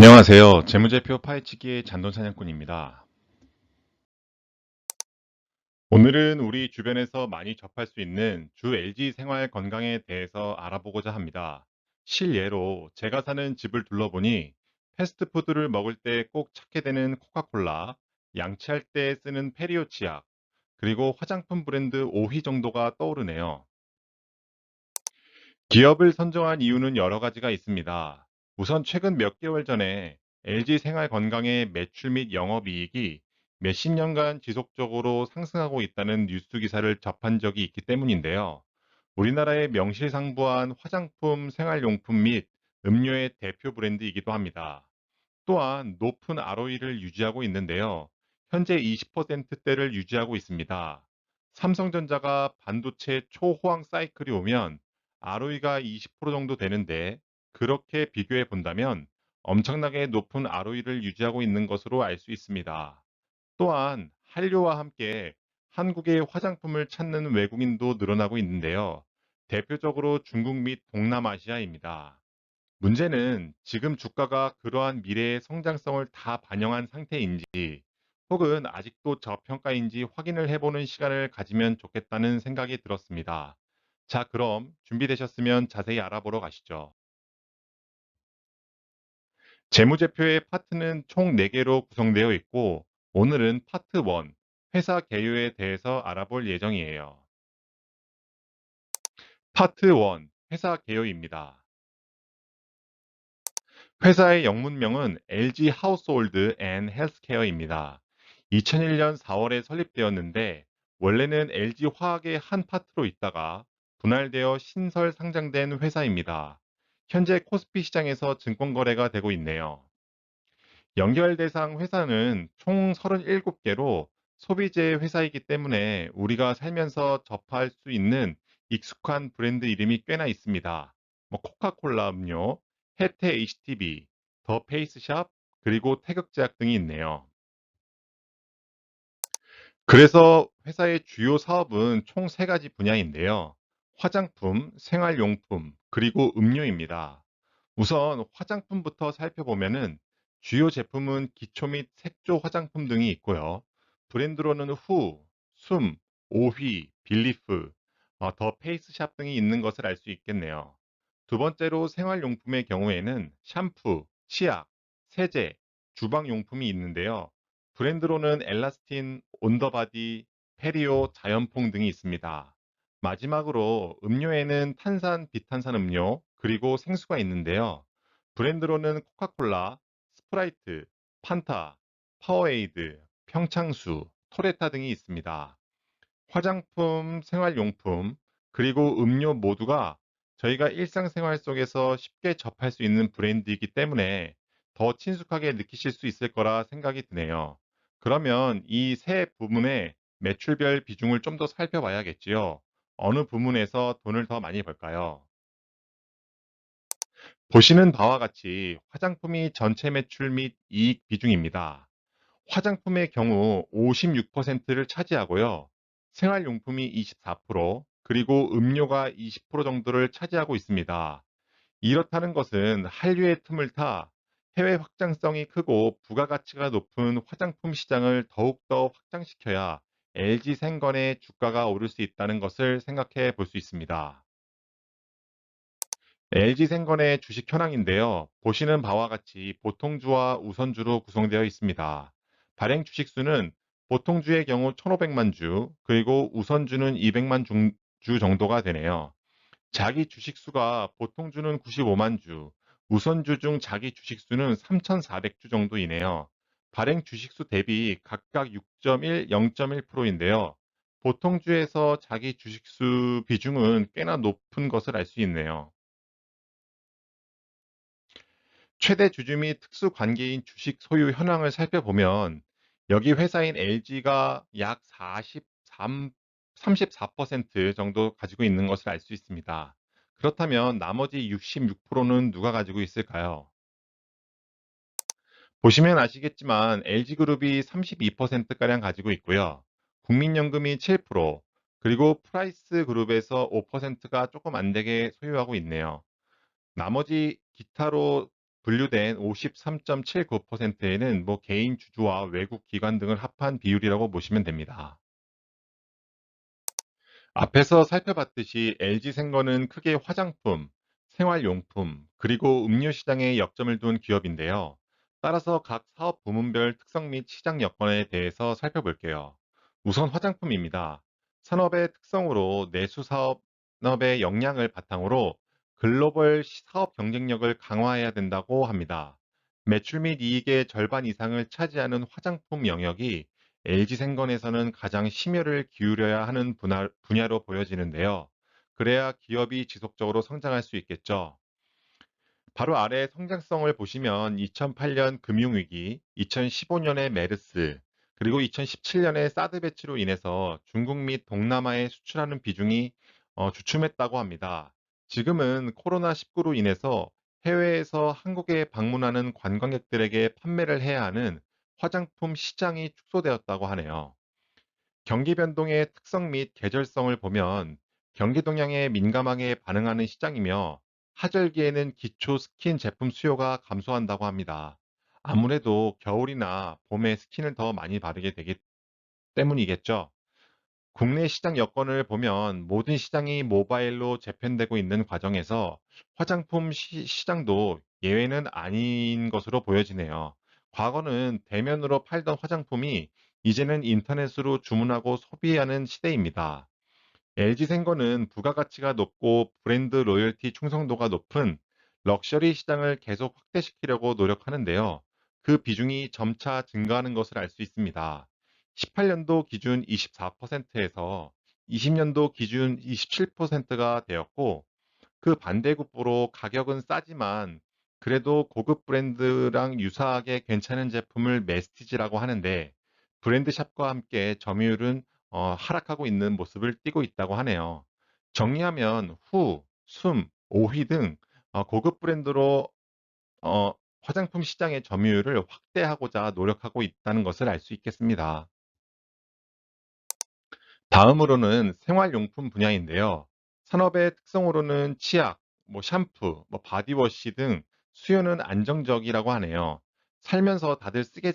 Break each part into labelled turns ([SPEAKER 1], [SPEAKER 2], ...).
[SPEAKER 1] 안녕하세요. 재무제표 파헤치기의 잔돈사냥꾼입니다. 오늘은 우리 주변에서 많이 접할 수 있는 주 LG 생활 건강에 대해서 알아보고자 합니다. 실예로 제가 사는 집을 둘러보니 패스트푸드를 먹을 때 꼭 찾게 되는 코카콜라, 양치할 때 쓰는 페리오 치약, 그리고 화장품 브랜드 오휘 정도가 떠오르네요. 기업을 선정한 이유는 여러 가지가 있습니다. 우선 최근 몇 개월 전에 LG 생활 건강의 매출 및 영업이익이 몇십 년간 지속적으로 상승하고 있다는 뉴스 기사를 접한 적이 있기 때문인데요. 우리나라의 명실상부한 화장품, 생활용품 및 음료의 대표 브랜드이기도 합니다. 또한 높은 ROE를 유지하고 있는데요. 현재 20%대를 유지하고 있습니다. 삼성전자가 반도체 초호황 사이클이 오면 ROE가 20% 정도 되는데 그렇게 비교해 본다면 엄청나게 높은 ROE를 유지하고 있는 것으로 알 수 있습니다. 또한 한류와 함께 한국의 화장품을 찾는 외국인도 늘어나고 있는데요. 대표적으로 중국 및 동남아시아입니다. 문제는 지금 주가가 그러한 미래의 성장성을 다 반영한 상태인지 혹은 아직도 저평가인지 확인을 해보는 시간을 가지면 좋겠다는 생각이 들었습니다. 자, 그럼 준비되셨으면 자세히 알아보러 가시죠. 재무제표의 파트는 총 4개로 구성되어 있고 오늘은 파트 1, 회사 개요에 대해서 알아볼 예정이에요. 파트 1, 회사 개요입니다. 회사의 영문명은 LG 하우스홀드 앤 헬스케어입니다. 2001년 4월에 설립되었는데 원래는 LG 화학의 한 파트로 있다가 분할되어 신설 상장된 회사입니다. 현재 코스피 시장에서 증권 거래가 되고 있네요. 연결 대상 회사는 총 37개로 소비재 회사이기 때문에 우리가 살면서 접할 수 있는 익숙한 브랜드 이름이 꽤나 있습니다. 코카콜라 음료, 해태 HTB, 더 페이스샵, 그리고 태극제약 등이 있네요. 그래서 회사의 주요 사업은 총 세가지 분야인데요. 화장품, 생활용품, 그리고 음료입니다. 우선 화장품부터 살펴보면은 주요 제품은 기초 및 색조 화장품 등이 있고요. 브랜드로는 후, 숨, 오휘, 빌리프, 더 페이스샵 등이 있는 것을 알 수 있겠네요. 두 번째로 생활용품의 경우에는 샴푸, 치약, 세제, 주방용품이 있는데요. 브랜드로는 엘라스틴, 온더바디, 페리오, 자연퐁 등이 있습니다. 마지막으로 음료에는 탄산, 비탄산 음료, 그리고 생수가 있는데요. 브랜드로는 코카콜라, 스프라이트, 판타, 파워에이드, 평창수, 토레타 등이 있습니다. 화장품, 생활용품, 그리고 음료 모두가 저희가 일상생활 속에서 쉽게 접할 수 있는 브랜드이기 때문에 더 친숙하게 느끼실 수 있을 거라 생각이 드네요. 그러면 이 세 부문의 매출별 비중을 좀 더 살펴봐야겠지요. 어느 부문에서 돈을 더 많이 벌까요? 보시는 바와 같이 화장품이 전체 매출 및 이익 비중입니다. 화장품의 경우 56%를 차지하고요. 생활용품이 24%, 그리고 음료가 20% 정도를 차지하고 있습니다. 이렇다는 것은 한류의 틈을 타 해외 확장성이 크고 부가가치가 높은 화장품 시장을 더욱더 확장시켜야 LG 생건의 주가가 오를 수 있다는 것을 생각해 볼 수 있습니다. LG 생건의 주식 현황인데요. 보시는 바와 같이 보통주와 우선주로 구성되어 있습니다. 발행 주식수는 보통주의 경우 1,500만 주, 그리고 우선주는 200만 주 정도가 되네요. 자기 주식수가 보통주는 95만 주, 우선주 중 자기 주식수는 3,400주 정도이네요. 발행 주식수 대비 각각 6.1, 0.1%인데요. 보통주에서 자기 주식수 비중은 꽤나 높은 것을 알 수 있네요. 최대 주주 및 특수 관계인 주식 소유 현황을 살펴보면 여기 회사인 LG가 약 34% 정도 가지고 있는 것을 알 수 있습니다. 그렇다면 나머지 66%는 누가 가지고 있을까요? 보시면 아시겠지만 LG그룹이 32%가량 가지고 있고요. 국민연금이 7%, 그리고 프라이스 그룹에서 5%가 조금 안 되게 소유하고 있네요. 나머지 기타로 분류된 53.79%에는 개인 주주와 외국 기관 등을 합한 비율이라고 보시면 됩니다. 앞에서 살펴봤듯이 LG생건은 크게 화장품, 생활용품, 그리고 음료 시장에 역점을 둔 기업인데요. 따라서 각 사업 부문별 특성 및 시장 여건에 대해서 살펴볼게요. 우선 화장품입니다. 산업의 특성으로 내수 산업의 역량을 바탕으로 글로벌 사업 경쟁력을 강화해야 된다고 합니다. 매출 및 이익의 절반 이상을 차지하는 화장품 영역이 LG생건에서는 가장 심혈을 기울여야 하는 분야로 보여지는데요. 그래야 기업이 지속적으로 성장할 수 있겠죠. 바로 아래 성장성을 보시면 2008년 금융위기, 2015년의 메르스, 그리고 2017년의 사드 배치로 인해서 중국 및 동남아에 수출하는 비중이 주춤했다고 합니다. 지금은 코로나19로 인해서 해외에서 한국에 방문하는 관광객들에게 판매를 해야 하는 화장품 시장이 축소되었다고 하네요. 경기 변동의 특성 및 계절성을 보면 경기 동향에 민감하게 반응하는 시장이며 하절기에는 기초 스킨 제품 수요가 감소한다고 합니다. 아무래도 겨울이나 봄에 스킨을 더 많이 바르게 되기 때문이겠죠. 국내 시장 여건을 보면 모든 시장이 모바일로 재편되고 있는 과정에서 화장품 시장도 예외는 아닌 것으로 보여지네요. 과거는 대면으로 팔던 화장품이 이제는 인터넷으로 주문하고 소비하는 시대입니다. LG생건은 부가가치가 높고 브랜드 로열티 충성도가 높은 럭셔리 시장을 계속 확대시키려고 노력하는데요. 그 비중이 점차 증가하는 것을 알 수 있습니다. 18년도 기준 24%에서 20년도 기준 27%가 되었고, 그 반대급부로 가격은 싸지만 그래도 고급 브랜드랑 유사하게 괜찮은 제품을 메스티지라고 하는데 브랜드샵과 함께 점유율은 하락하고 있는 모습을 띠고 있다고 하네요. 정리하면 후, 숨, 오휘 등 고급 브랜드로 화장품 시장의 점유율을 확대하고자 노력하고 있다는 것을 알 수 있겠습니다. 다음으로는 생활용품 분야인데요. 산업의 특성으로는 치약, 샴푸, 바디워시 등 수요는 안정적이라고 하네요. 살면서 다들 쓰게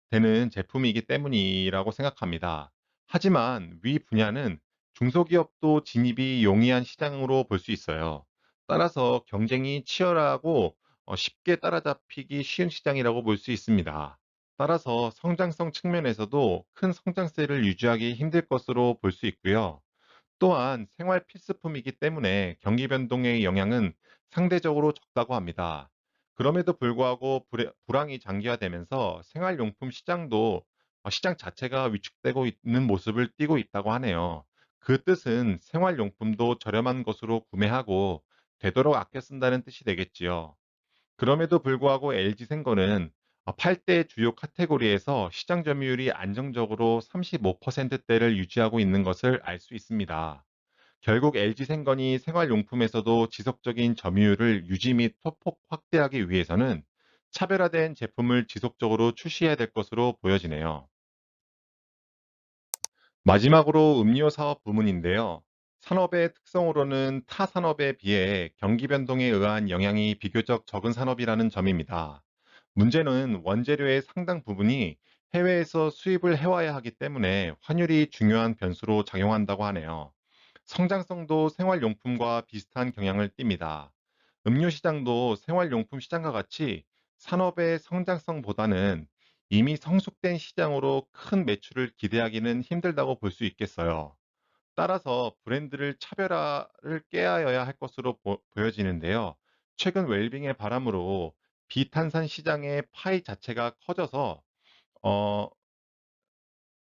[SPEAKER 1] 되는 제품이기 때문이라고 생각합니다. 하지만 위 분야는 중소기업도 진입이 용이한 시장으로 볼 수 있어요. 따라서 경쟁이 치열하고 쉽게 따라잡히기 쉬운 시장이라고 볼 수 있습니다. 따라서 성장성 측면에서도 큰 성장세를 유지하기 힘들 것으로 볼 수 있고요. 또한 생활 필수품이기 때문에 경기 변동의 영향은 상대적으로 적다고 합니다. 그럼에도 불구하고 불황이 장기화되면서 생활용품 시장도 시장 자체가 위축되고 있는 모습을 띠고 있다고 하네요. 그 뜻은 생활용품도 저렴한 것으로 구매하고 되도록 아껴 쓴다는 뜻이 되겠지요. 그럼에도 불구하고 LG생건은 8대 주요 카테고리에서 시장 점유율이 안정적으로 35%대를 유지하고 있는 것을 알 수 있습니다. 결국 LG생건이 생활용품에서도 지속적인 점유율을 유지 및 소폭 확대하기 위해서는 차별화된 제품을 지속적으로 출시해야 될 것으로 보여지네요. 마지막으로 음료 사업 부문인데요. 산업의 특성으로는 타 산업에 비해 경기 변동에 의한 영향이 비교적 적은 산업이라는 점입니다. 문제는 원재료의 상당 부분이 해외에서 수입을 해와야 하기 때문에 환율이 중요한 변수로 작용한다고 하네요. 성장성도 생활용품과 비슷한 경향을 띱니다. 음료 시장도 생활용품 시장과 같이 산업의 성장성보다는 이미 성숙된 시장으로 큰 매출을 기대하기는 힘들다고 볼 수 있겠어요. 따라서 브랜드를 차별화를 꾀하여야 할 것으로 보여지는데요. 최근 웰빙의 바람으로 비탄산 시장의 파이 자체가 커져서 어,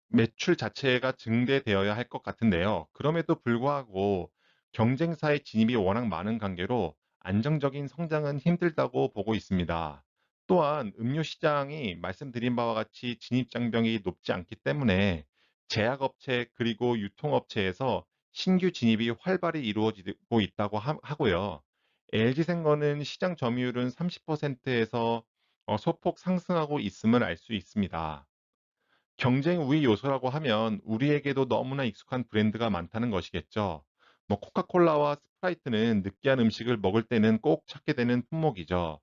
[SPEAKER 1] 매출 자체가 증대되어야 할 것 같은데요. 그럼에도 불구하고 경쟁사의 진입이 워낙 많은 관계로 안정적인 성장은 힘들다고 보고 있습니다. 또한 음료 시장이 말씀드린 바와 같이 진입 장벽이 높지 않기 때문에 제약업체 그리고 유통업체에서 신규 진입이 활발히 이루어지고 있다고 하고요. LG생건은 시장 점유율은 30%에서 소폭 상승하고 있음을 알 수 있습니다. 경쟁 우위 요소라고 하면 우리에게도 너무나 익숙한 브랜드가 많다는 것이겠죠. 코카콜라와 스프라이트는 느끼한 음식을 먹을 때는 꼭 찾게 되는 품목이죠.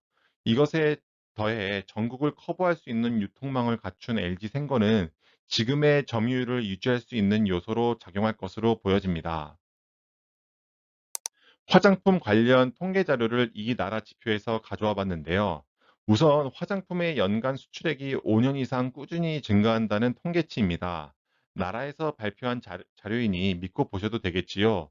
[SPEAKER 1] 이것에 더해 전국을 커버할 수 있는 유통망을 갖춘 LG생건은 지금의 점유율을 유지할 수 있는 요소로 작용할 것으로 보여집니다. 화장품 관련 통계 자료를 이 나라 지표에서 가져와 봤는데요. 우선 화장품의 연간 수출액이 5년 이상 꾸준히 증가한다는 통계치입니다. 나라에서 발표한 자료이니 믿고 보셔도 되겠지요.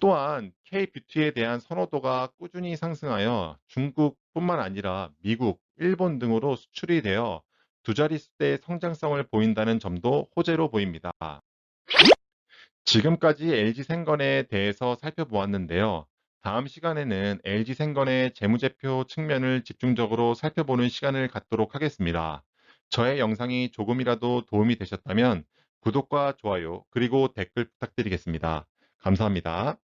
[SPEAKER 1] 또한 K-뷰티에 대한 선호도가 꾸준히 상승하여 중국뿐만 아니라 미국, 일본 등으로 수출이 되어 두 자릿수의 성장성을 보인다는 점도 호재로 보입니다. 지금까지 LG생건에 대해서 살펴보았는데요. 다음 시간에는 LG생건의 재무제표 측면을 집중적으로 살펴보는 시간을 갖도록 하겠습니다. 저의 영상이 조금이라도 도움이 되셨다면 구독과 좋아요, 그리고 댓글 부탁드리겠습니다. 감사합니다.